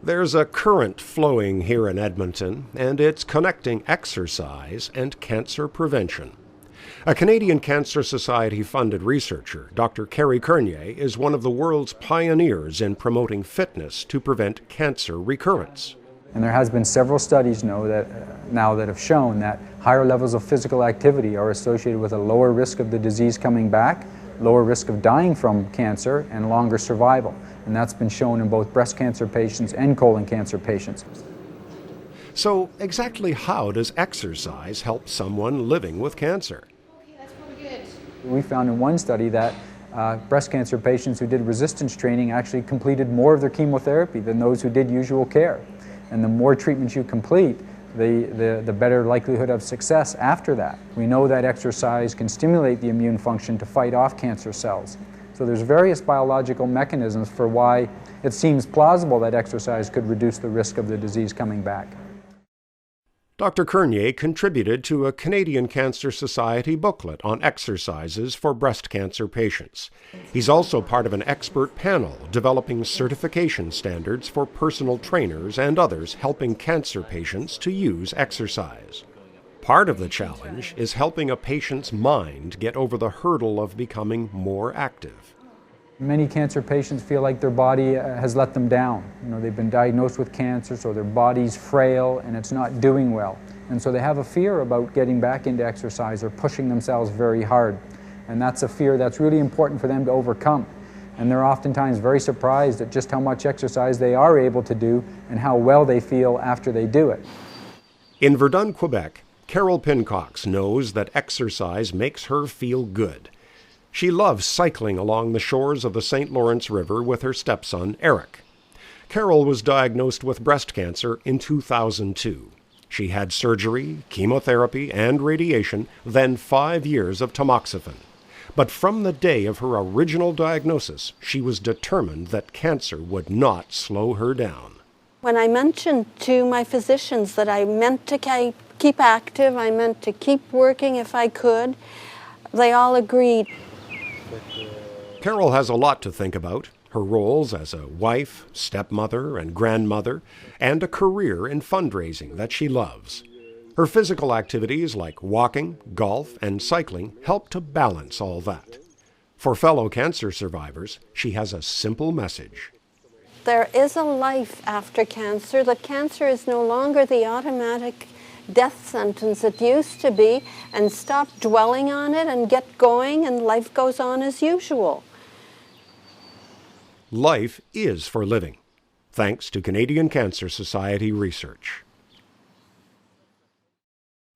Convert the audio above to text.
There's a current flowing here in Edmonton, and it's connecting exercise and cancer prevention. A Canadian Cancer Society-funded researcher, Dr. Carrie Kernier, is one of the world's pioneers in promoting fitness to prevent cancer recurrence. And there has been several studies now that have shown that higher levels of physical activity are associated with a lower risk of the disease coming back, lower risk of dying from cancer, and longer survival. And that's been shown in both breast cancer patients and colon cancer patients. So exactly how does exercise help someone living with cancer? We found in one study that breast cancer patients who did resistance training actually completed more of their chemotherapy than those who did usual care. And the more treatments you complete, the better likelihood of success after that. We know that exercise can stimulate the immune function to fight off cancer cells. So there's various biological mechanisms for why it seems plausible that exercise could reduce the risk of the disease coming back. Dr. Kernier contributed to a Canadian Cancer Society booklet on exercises for breast cancer patients. He's also part of an expert panel developing certification standards for personal trainers and others helping cancer patients to use exercise. Part of the challenge is helping a patient's mind get over the hurdle of becoming more active. Many cancer patients feel like their body has let them down. They've been diagnosed with cancer, so their body's frail and it's not doing well. And so they have a fear about getting back into exercise or pushing themselves very hard. And that's a fear that's really important for them to overcome. And they're oftentimes very surprised at just how much exercise they are able to do and how well they feel after they do it. In Verdun, Quebec, Carol Pincox knows that exercise makes her feel good. She loves cycling along the shores of the St. Lawrence River with her stepson, Eric. Carol was diagnosed with breast cancer in 2002. She had surgery, chemotherapy, and radiation, then 5 years of tamoxifen. But from the day of her original diagnosis, she was determined that cancer would not slow her down. When I mentioned to my physicians that I meant to keep active, I meant to keep working if I could, they all agreed. Carol has a lot to think about, her roles as a wife, stepmother, and grandmother, and a career in fundraising that she loves. Her physical activities like walking, golf, and cycling help to balance all that. For fellow cancer survivors, she has a simple message. There is a life after cancer. The cancer is no longer the automatic death sentence it used to be, and stop dwelling on it and get going, and life goes on as usual. Life is for living, thanks to Canadian Cancer Society research.